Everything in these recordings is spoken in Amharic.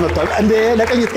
መጥቷል እንዴ ለቀኝት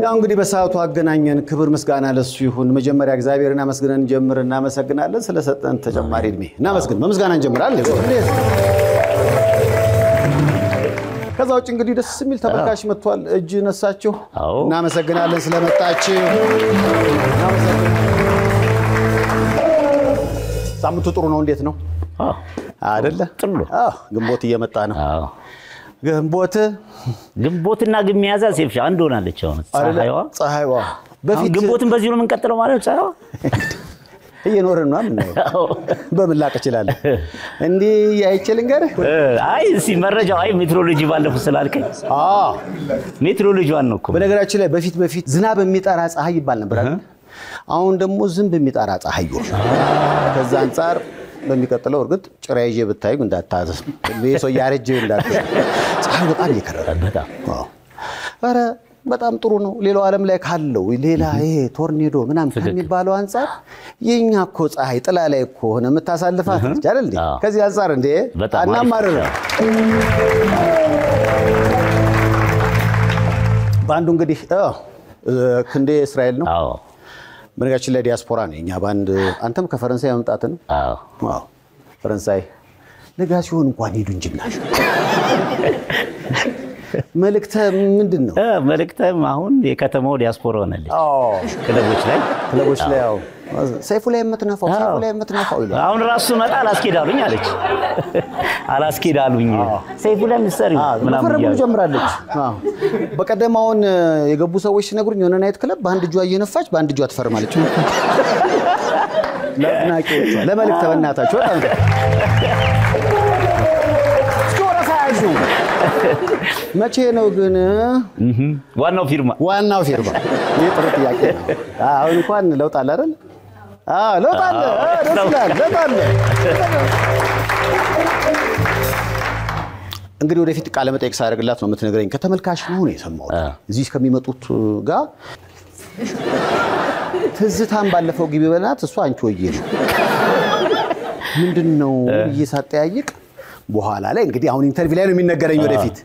ያው እንግዲህ በሰዓቱ አገናኘን ክብር ምስጋና ለሱ ይሁን መጀመሪያ እግዚአብሔርን አመስግነን ጀምር እናመሰግናለን ስለሰጠን ተጨማሪ እድሜ እናመስግን በምስጋና እንጀምራለን ከዛው ውጭ እንግዲህ ደስ የሚል ተመልካች መጥቷል እጅ ነሳችሁ እናመሰግናለን ስለመጣችሁ ሳምንቱ ጥሩ ነው እንዴት ነው አይደለ ጥሩ ግንቦት እየመጣ ነው ግንቦትና ግሚያዛ ሴፍሻ አንድ ሆናለች አሁን ፀሐይዋ በፊት ግንቦትን በዚህ ነው የምንቀጥለው ማለት ፀሐይዋ እየኖርን ነው ምንነው በምላቅ ይችላል እንዴ ያይችል እንገር አይ እሺ መረጃው አይ ሜትሮሎጂ ባለፈው ስላልከኝ ሜትሮሎጂዋን ነው እኮ በነገራችን ላይ በፊት ዝናብ የሚጠራ ፀሐይ ይባል ነበር አይደል አሁን ደግሞ ዝንብ የሚጠራ ፀሐይ ከዛ አንፃር በሚቀጥለው እርግጥ ጭራይጄ ብታይ እንዳታዘ በሰው ያረጀ እንዳታዘ ፀሐይ በጣም ይከረረ አረ በጣም ጥሩ ነው ሌላው ዓለም ላይ ካለው ሌላ ይሄ ቶርኔዶ ምናም ከሚባለው አንፃር የኛ እኮ ፀሐይ ጥላ ላይ እኮ ሆነ መታሳልፋት አይደል እንዴ ከዚህ አንፃር እንዴ አናማረረ ባንዱ እንግዲህ ክንዴ እስራኤል ነው አዎ በነገራችን ላይ ዲያስፖራ ነው እኛ ባንድ አንተም ከፈረንሳይ መምጣት ነው አዎ ፈረንሳይ ለጋሲዮን እንኳን ሄዱ እንጂናሽ መልክተ ምንድነው መልክተም አሁን የከተማው ዲያስፖራ ሆነልኝ ክለቦች ላይ አዎ ሰይፉ ላይ የምትነፋው ይላል አሁን ራሱ መጣ አላስኬዳሉኝ አለች አላስኬዳሉኝ ሰይፉ ላይ ምሰሪ ምናምን ጀምራለች በቀደማውን የገቡ ሰዎች ሲነግሩኝ የሆነ ናይት ክለብ በአንድ እጇ እየነፋች በአንድ እጇ ትፈርማለች ለናቂዎች ለመልክተ በእናታችሁ በጣም መቼ ነው ግን ዋናው ፊርማ የጥሩ ጥያቄ ነው አሁን እንኳን ለውጥ አለ አይደል ለውጥ አለ እንግዲህ ወደፊት ቃለ መጠይቅ ሳደርግላት ነው የምትነግረኝ ከተመልካች ነው የሰማው እዚህ ከሚመጡት ጋር ትዝታን ባለፈው ግቢ በላት እሷ አንቺ ወዬ ነው ምንድነው እየሳጠያይቅ በኋላ ላይ እንግዲህ አሁን ኢንተርቪው ላይ ነው የሚነገረኝ ወደፊት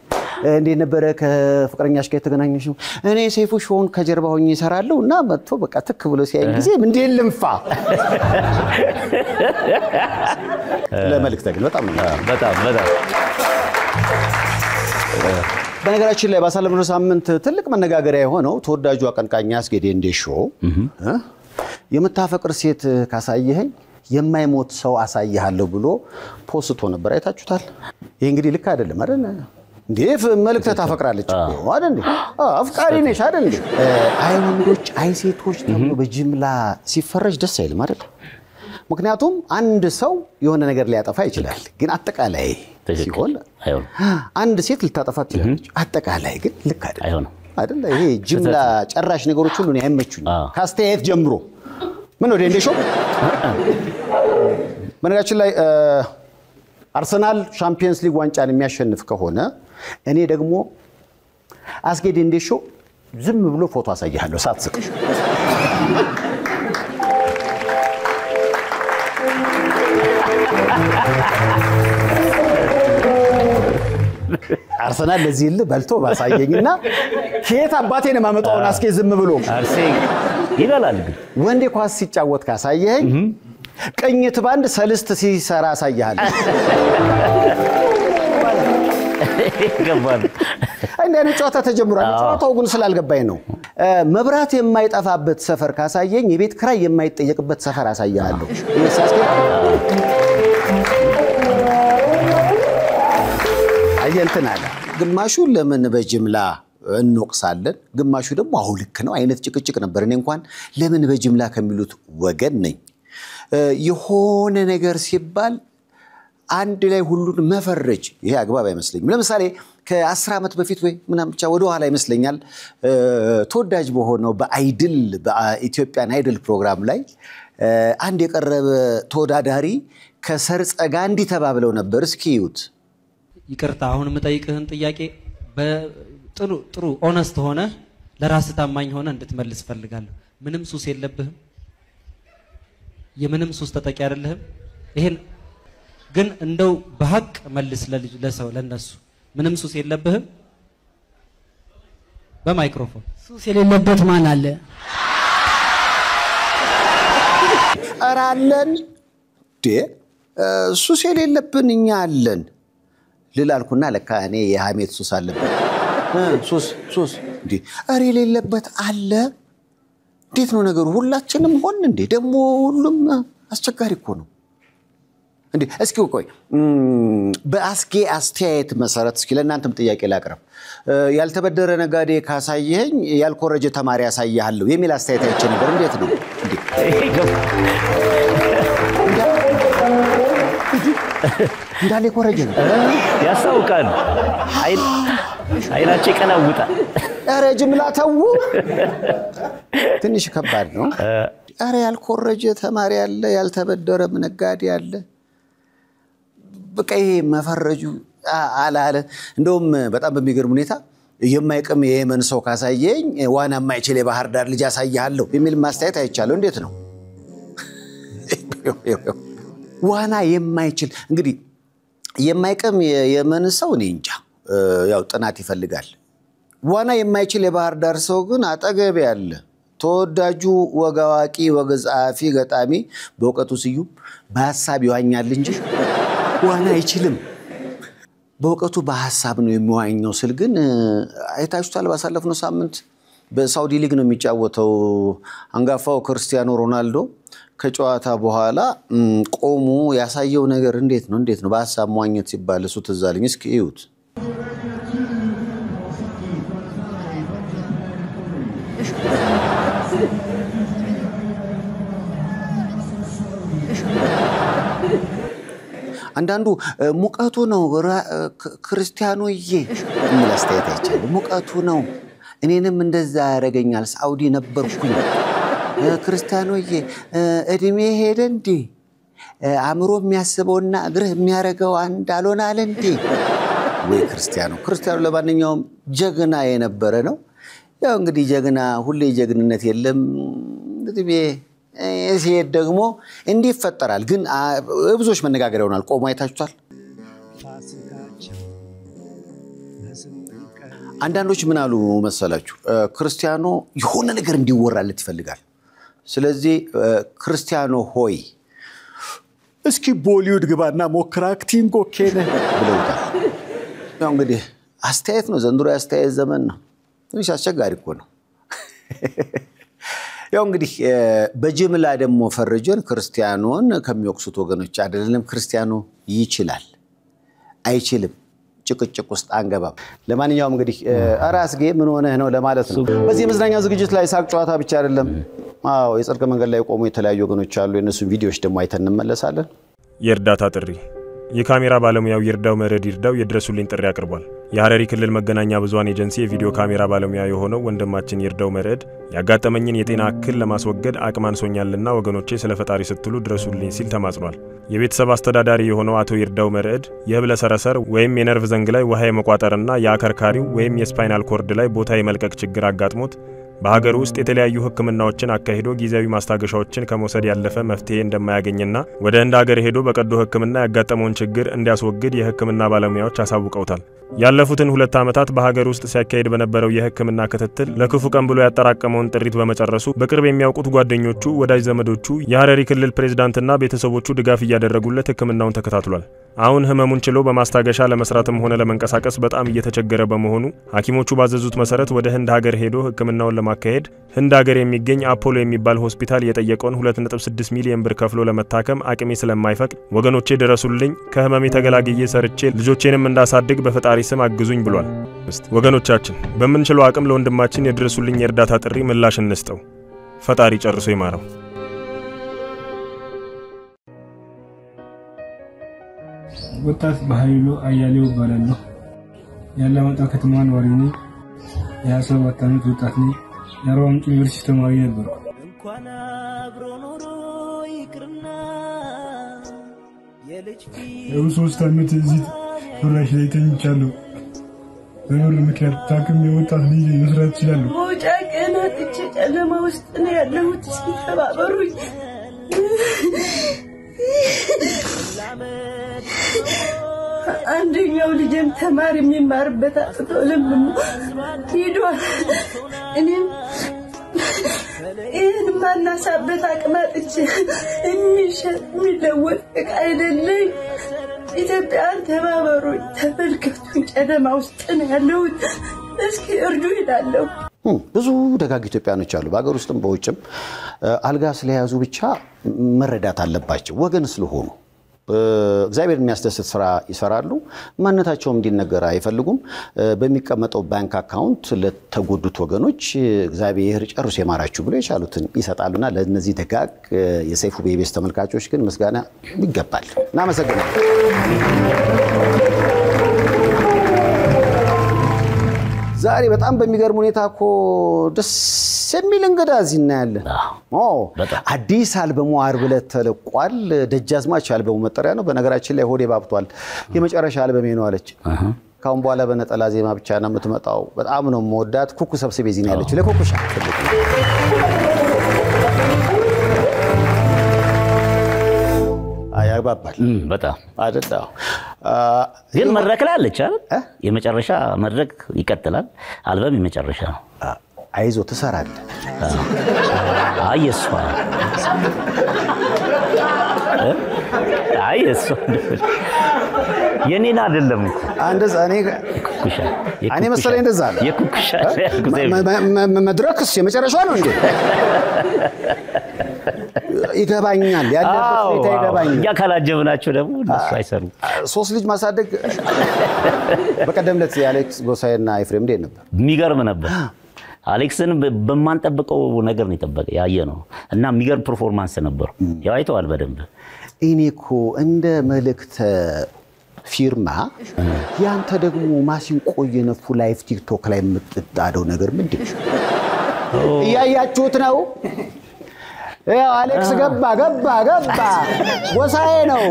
እንዴ ነበር ከፍቅረኛሽ ጋር የተገናኘሽ እኔ ሰይፉ ሾውን ከጀርባ ሆኜ ይሰራለሁ እና መጥቶ በቃ ትክ ብሎ ሲያይ ጊዜ እንዴ ልምፋ ለመልክተ ግን በጣም በነገራችን ላይ ባሳለፍነው ሳምንት ትልቅ መነጋገሪያ የሆነው ተወዳጁ አቀንቃኝ አስጌዴ እንደሾ የምታፈቅር ሴት ካሳየኸኝ የማይሞት ሰው አሳይሃለሁ ብሎ ፖስቶ ነበር አይታችሁታል ይሄ እንግዲህ ልክ አይደለም አይደል እንዴ መልክተ ታፈቅራለች አይደል አፍቃሪ ነሽ አይደል አይ ወንዶች አይ ሴቶች ተብሎ በጅምላ ሲፈረጅ ደስ አይልም አይደል ምክንያቱም አንድ ሰው የሆነ ነገር ሊያጠፋ ይችላል ግን አጠቃላይ ሲሆን አንድ ሴት ልታጠፋ ትችላለች አጠቃላይ ግን ልክ አይደል ይሄ ጅምላ ጨራሽ ነገሮች ሁሉ ነው አይመቹኝ ካስተያየት ጀምሮ ምን ወደ እንደሾ በነገራችን ላይ አርሰናል ቻምፒየንስ ሊግ ዋንጫን የሚያሸንፍ ከሆነ እኔ ደግሞ አስጌዴ እንደሾ ዝም ብሎ ፎቶ አሳያለሁ ሳትስቅ አርሰናል ለዚህ በልቶ ባሳየኝና ከየት አባቴን ማመጣውን አስኬ ዝም ብሎ አርሴ ይላል ግን ወንዴ ኳስ ሲጫወት ካሳየኝ ቀኝት ባንድ ሰልስት ሲሰራ አሳያለሁ ገባን እንደኔ ጨዋታ ተጀምሯል ጨዋታው ግን ስላልገባኝ ነው መብራት የማይጠፋበት ሰፈር ካሳየኝ የቤት ክራይ የማይጠየቅበት ሰፈር አሳያለሁ ይሳስከ አየንተናል ግማሹ ለምን በጅምላ እንወቅሳለን ግማሹ ደግሞ አሁን ልክ ነው አይነት ጭቅጭቅ ነበር እኔ እንኳን ለምን በጅምላ ከሚሉት ወገን ነኝ የሆነ ነገር ሲባል አንድ ላይ ሁሉን መፈረጅ ይሄ አግባብ አይመስልኝም ለምሳሌ ከ10 አመት በፊት ወይ ምናም ብቻ ወደ ኋላ ይመስለኛል ተወዳጅ በሆነው በአይድል በኢትዮጵያን አይድል ፕሮግራም ላይ አንድ የቀረበ ተወዳዳሪ ከሰርጸ ጋንዲ ተባብለው ነበር እስኪዩት ይቅርታ አሁን መጠይቅህን ጥያቄ በጥሩ ኦነስት ሆነ ለራስ ታማኝ ሆነ እንድትመልስ ፈልጋለሁ ምንም ሱስ የለብህም የምንም ሱስ ተጠቂ አይደለህም ይሄን ግን እንደው በሐቅ መልስ ለሰው ለነሱ ምንም ሱስ የለብህም? በማይክሮፎን ሱስ የሌለበት ማን አለ? አራለን ሱስ የሌለብን እኛ አለን ልላልኩና ለካ እኔ የሐሜት ሱስ አለበት ሱስ እንዴ አሬ የሌለበት አለ እንዴት ነው ነገሩ ሁላችንም ሆን እንዴ ደሞ ሁሉም አስቸጋሪ እኮ ነው እንዴ እስኪ ቆይ በአስጌ አስተያየት መሰረት እስኪ ለእናንተም ጥያቄ ላቅርብ ያልተበደረ ነጋዴ ካሳየኝ ያልኮረጀ ተማሪ ያሳያለሁ የሚል አስተያየት አይቼ ነበር እንዴት ነው እንዳለ ኮረጀ ነው ያሳውቃል አይናቸው ይቀላውጣል አረ ጅምላ ተው ትንሽ ከባድ ነው አረ ያልኮረጀ ተማሪ ያለ ያልተበደረ ነጋዴ ያለ በቃ ይሄ መፈረጁ አላለ እንደውም በጣም በሚገርም ሁኔታ የማይቀም የየመን ሰው ካሳየኝ ዋና የማይችል የባህር ዳር ልጅ ያሳያለሁ የሚል ማስተያየት አይቻለሁ እንዴት ነው ዋና የማይችል እንግዲህ የማይቀም የየመን ሰው እኔ እንጃ ያው ጥናት ይፈልጋል ዋና የማይችል የባህር ዳር ሰው ግን አጠገብ ያለ ተወዳጁ ወጋዋቂ ወገጻፊ ገጣሚ በእውቀቱ ስዩም በሐሳብ ይዋኛል እንጂ ዋና አይችልም በእውቀቱ በሐሳብ ነው የሚዋኘው ስል ግን አይታችሁታል ባሳለፍነው ሳምንት በሳውዲ ሊግ ነው የሚጫወተው አንጋፋው ክርስቲያኖ ሮናልዶ ከጨዋታ በኋላ ቆሞ ያሳየው ነገር እንዴት ነው በሐሳብ መዋኘት ሲባል እሱ ተዛልኝ እስኪ እዩት አንዳንዱ ሙቀቱ ነው ክርስቲያኖዬ የሚል አስተያየት አይቻለሁ ሙቀቱ ነው እኔንም እንደዛ ያረጋኛል ሳውዲ ነበርኩኝ ክርስቲያኖዬ እድሜ ሄደ እንዴ አምሮ የሚያስበውና እግርህ የሚያረጋው አንድ አልሆናል እንዴ ወይ ክርስቲያኖ ለማንኛውም ጀግና የነበረ ነው ያው እንግዲህ ጀግና ሁሌ ጀግንነት የለም እድሜ ሲሄድ ደግሞ እንዲፈጠራል ግን ብዙዎች መነጋገር ይሆናል ቆሞ አይታችኋል አንዳንዶች ምን አሉ መሰላችሁ ክርስቲያኖ የሆነ ነገር እንዲወራለት ይፈልጋል ስለዚህ ክርስቲያኖ ሆይ እስኪ ቦሊውድ ግባና ሞክራ አክቲንግ ኦኬነ ብለውታል ያው እንግዲህ አስተያየት ነው ዘንድሮ አስተያየት ዘመን ነው ትንሽ አስቸጋሪ እኮ ነው ያው እንግዲህ በጅምላ ደግሞ ፈርጆን ክርስቲያኖን ከሚወቅሱት ወገኖች አይደለም ክርስቲያኖ ይችላል አይችልም ጭቅጭቅ ውስጥ አንገባም ለማንኛውም እንግዲህ አራስጌ ምን ሆነህ ነው ለማለት ነው በዚህ መዝናኛ ዝግጅት ላይ ሳቅ ጨዋታ ብቻ አይደለም አዎ የጽድቅ መንገድ ላይ ቆሞ የተለያዩ ወገኖች አሉ የነሱ ቪዲዮዎች ደግሞ አይተን እንመለሳለን የርዳታ ጥሪ የካሜራ ባለሙያው ይርዳው መረድ ይርዳው የድረሱልኝ ጥሪ አቅርቧል የሐረሪ ክልል መገናኛ ብዙሃን ኤጀንሲ የቪዲዮ ካሜራ ባለሙያ የሆነው ወንድማችን ይርዳው መረድ ያጋጠመኝን የጤና እክል ለማስወገድ አቅማንሶኛልና ወገኖቼ ስለፈጣሪ ስትሉ ድረሱልኝ ሲል ተማጽኗል የቤተሰብ አስተዳዳሪ የሆነው አቶ ይርዳው መረድ የህብለ ሰረሰር ወይም የነርቭ ዘንግ ላይ ውሃ የመቋጠርና የአከርካሪው ወይም የስፓይናል ኮርድ ላይ ቦታ የመልቀቅ ችግር አጋጥሞት በሀገር ውስጥ የተለያዩ ህክምናዎችን አካሂዶ ጊዜያዊ ማስታገሻዎችን ከመውሰድ ያለፈ መፍትሄ እንደማያገኝና ወደ እንደ ሀገር ሄዶ በቀዶ ህክምና ያጋጠመውን ችግር እንዲያስወግድ የህክምና ባለሙያዎች አሳውቀውታል ያለፉትን 2 ዓመታት በሀገር ውስጥ ሲያካሂድ በነበረው የህክምና ክትትል ለክፉ ቀን ብሎ ያጠራቀመውን ጥሪት በመጨረሱ በቅርብ የሚያውቁት ጓደኞቹ ወዳጅ ዘመዶቹ የሐረሪ ክልል ፕሬዝዳንትና ቤተሰቦቹ ድጋፍ እያደረጉለት ህክምናውን ተከታትሏል አሁን ህመሙን ችሎ በማስታገሻ ለመስራትም ሆነ ለመንቀሳቀስ በጣም እየተቸገረ በመሆኑ ሐኪሞቹ ባዘዙት መሰረት ወደ ህንድ ሀገር ሄዶ ህክምናውን ለማካሄድ ህንድ ሀገር የሚገኝ አፖሎ የሚባል ሆስፒታል የጠየቀውን 2.6 ሚሊዮን ብር ከፍሎ ለመታከም አቅሜ ስለማይፈቅድ ወገኖቼ ድረሱልኝ ከህመሜ ተገላግዬ ሰርቼ ልጆቼንም እንዳሳድግ በፈጣሪ ስም አግዙኝ ብሏል ወገኖቻችን በመንችለው አቅም ለወንድማችን የድረሱልኝ የርዳታ ጥሪ ምላሽ እንስጠው ፈጣሪ ጨርሶ ይማረው ወጣት በኃይሉ አያሌው ባላለው ያለማጣ ከተማ ነዋሪ ነኝ የ27 ዓመት ወጣት ነኝ የአርባ ምንጭ ዩኒቨርሲቲ ተማሪ ነበር እንኳን አብሮ ኖሮ ይቅርና የልጅ ሶስት ዓመት እዚህ ፍራሽ ላይ ተኝቻለሁ በኖር ምክንያት ታክም የወጣት ልጅ መስራት ይችላል ሞጫ ቀን አጥቼ ጨለማ ውስጥ ነው ያለሁት እስኪ ተባበሩኝ አንደኛው ልጅም ተማሪ የሚማርበት አጥቶ ለምኑ ሄዷል እኔም ይህን ማናሳበት አቅማጥቼ የሚለወጥ ዕቃ አይደለኝ ኢትዮጵያን ተባበሩኝ ተመልከቱኝ ጨለማ ውስጥ ነው ያለሁት እስኪ እርዱ ይላለሁ ብዙ ደጋግ ኢትዮጵያኖች አሉ በአገር ውስጥም በውጭም አልጋ ስለያዙ ብቻ መረዳት አለባቸው ወገን ስለሆኑ እግዚአብሔር የሚያስደስት ስራ ይሰራሉ ማንነታቸውም እንዲነገር አይፈልጉም በሚቀመጠው ባንክ አካውንት ለተጎዱት ወገኖች እግዚአብሔር ጨርሶ የማራችሁ ብሎ ይቻሉትን ይሰጣሉና ለነዚህ ደጋግ የሰይፉ ቤቤስ ተመልካቾች ግን ምስጋና ይገባል እናመሰግናለን ዛሬ በጣም በሚገርም ሁኔታ እኮ ደስ የሚል እንግዳ እዚህና ያለ አዲስ አልበሙ ዓርብ ዕለት ተለቋል ደጃዝማች አልበሙ መጠሪያ ነው በነገራችን ላይ ሆዴ ባብቷል የመጨረሻ አልበሜ ነው አለች ካሁን በኋላ በነጠላ ዜማ ብቻ ነው የምትመጣው በጣም ነው የምወዳት ኩኩ ሰብስቤ እዚህ ነው ያለችው ለኩኩሻ ያባባል በጣም አደጣው ግን መድረክ ላይ አለች አይደል የመጨረሻ መድረክ ይቀጥላል አልበም የመጨረሻ አይዞ ተሰራለ አይየሷ አይየሷ የኔና አይደለም አንደዛ ኩኩሻ እኔ መሰለኝ እንደዛ የኩኩሻ መድረክስ የመጨረሻ ነው እንዴ ይገባኛል ያለበት ሁኔታ ይገባኛል ያ ካላጀብናቸው ደግሞ እሱ አይሰሩ ሶስት ልጅ ማሳደግ በቀደምለት የአሌክስ ጎሳዬና ኤፍሬም እንዴት ነበር የሚገርም ነበር አሌክስን በማንጠብቀው ነገር ነው ተጠበቀ ያየነው እና የሚገርም ፐርፎርማንስ ነበር ያው አይተዋል በደንብ እኔኮ እንደ መልእክት ፊርማ ያንተ ደግሞ ማሲንቆ የነፉ ላይቭ ቲክቶክ ላይ የምትጣደው ነገር ምንድነው ያያችሁት ነው አሌክስ ገባ ወሳዬ ነው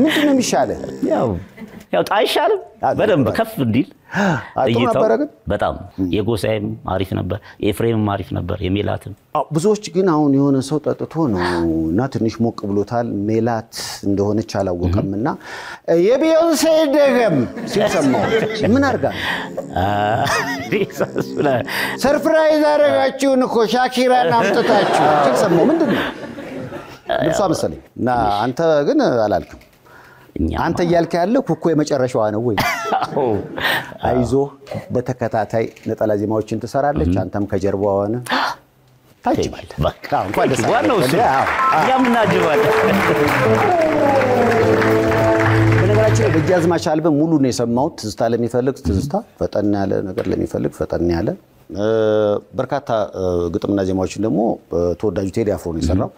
ምንድነው የሚሻለው ያው ጣይሻል በደንብ ከፍ እንዲል አይተው በጣም የጎሳዬም አሪፍ ነበር ኤፍሬምም አሪፍ ነበር የሜላትም ብዙዎች ግን አሁን የሆነ ሰው ጠጥቶ ነውና ትንሽ ሞቅ ብሎታል ሜላት እንደሆነች አላወቀምና የቢዮንሴ ደገም ሲሰማው ምን አርጋ ሰርፕራይዝ አረጋችሁን እኮ ሻኪራን አምጥታችሁ ሲሰማው ምንድነው ልብሷ መሰለኝ እና አንተ ግን አላልክም አንተ ያልከ ያለ ኩኩ የመጨረሻዋ ነው ወይ አይዞ በተከታታይ ነጠላ ዜማዎችን ተሰራለች አንተም ከጀርባው ሆነ ታጅባል በቃ እንኳን ደስ ዋናው እሱ ያምናጅባል በነገራችን ደጃዝማች አልበም ሙሉ ነው የሰማሁት ትዝታ ለሚፈልግ ትዝታ ፈጠን ያለ ነገር ለሚፈልግ ፈጠን ያለ በርካታ ግጥምና ዜማዎችን ደግሞ ተወዳጁ ቴዲ አፍሮ ነው የሰራው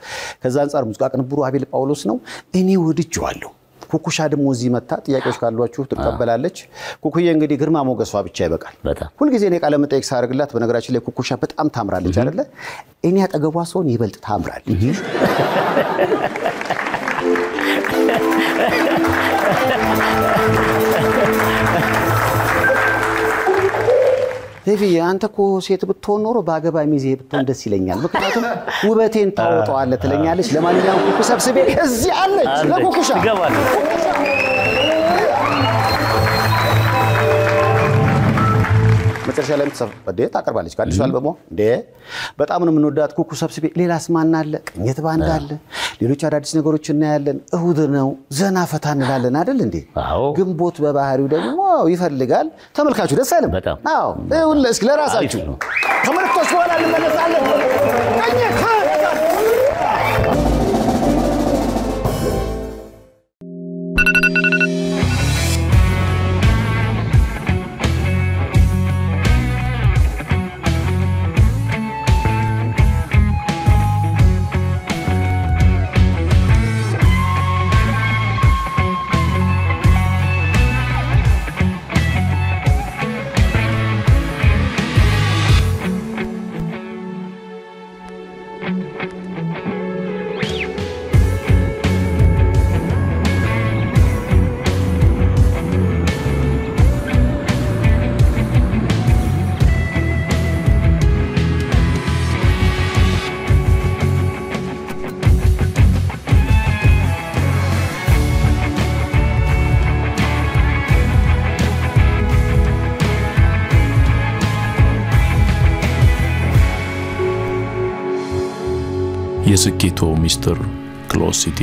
ከዛ አንፃር ሙዚቃ ቅንብሩ አቤል ጳውሎስ ነው እኔ ወድጄዋለሁ ኩኩሻ ደግሞ እዚህ መጣ ጥያቄዎች ካሏችሁ ተቀበላለች ኩኩዬ እንግዲህ ግርማ ሞገሷ ብቻ ይበቃል ሁሉ ጊዜ እኔ ቃለ መጠይቅ ሳርግላት በነገራችን ላይ ኩኩሻ በጣም ታምራለች አይደለ እኔ አጠገቧ ሰውን ይበልጥ ታምራለች ቴቪ አንተ እኮ ሴት ብትሆን ኖሮ ባገባ ሚዜ ብትሆን ደስ ይለኛል ምክንያቱም ውበቴን ታወጣዋለህ ትለኛለች ለማንኛውም ኩኩ ሰብስቤ እዚህ አለች ለኩኩሻ ይገባል መጨረሻ ላይ ተሰፈደ ታቀርባለች ካዲስ አልበሞ እንዴ በጣም ነው የምንወዳት ኩኩ ሰብስቤ ሌላስ ማን አለ ቅኝት ባንድ አለ ሌሎች አዳዲስ ነገሮች እናያለን እሁድ ነው ዘና ፈታ እንላለን አይደል እንዴ ግንቦት በባህሪው ደግሞ ይፈልጋል ተመልካቹ ደስ አይልም አዎ ሁሉስ ለራሳችሁ ተመልካቾች በኋላ እንመለሳለን ቅኝት የስኬቶ ሚስጥር ክሎዝ ሲቲ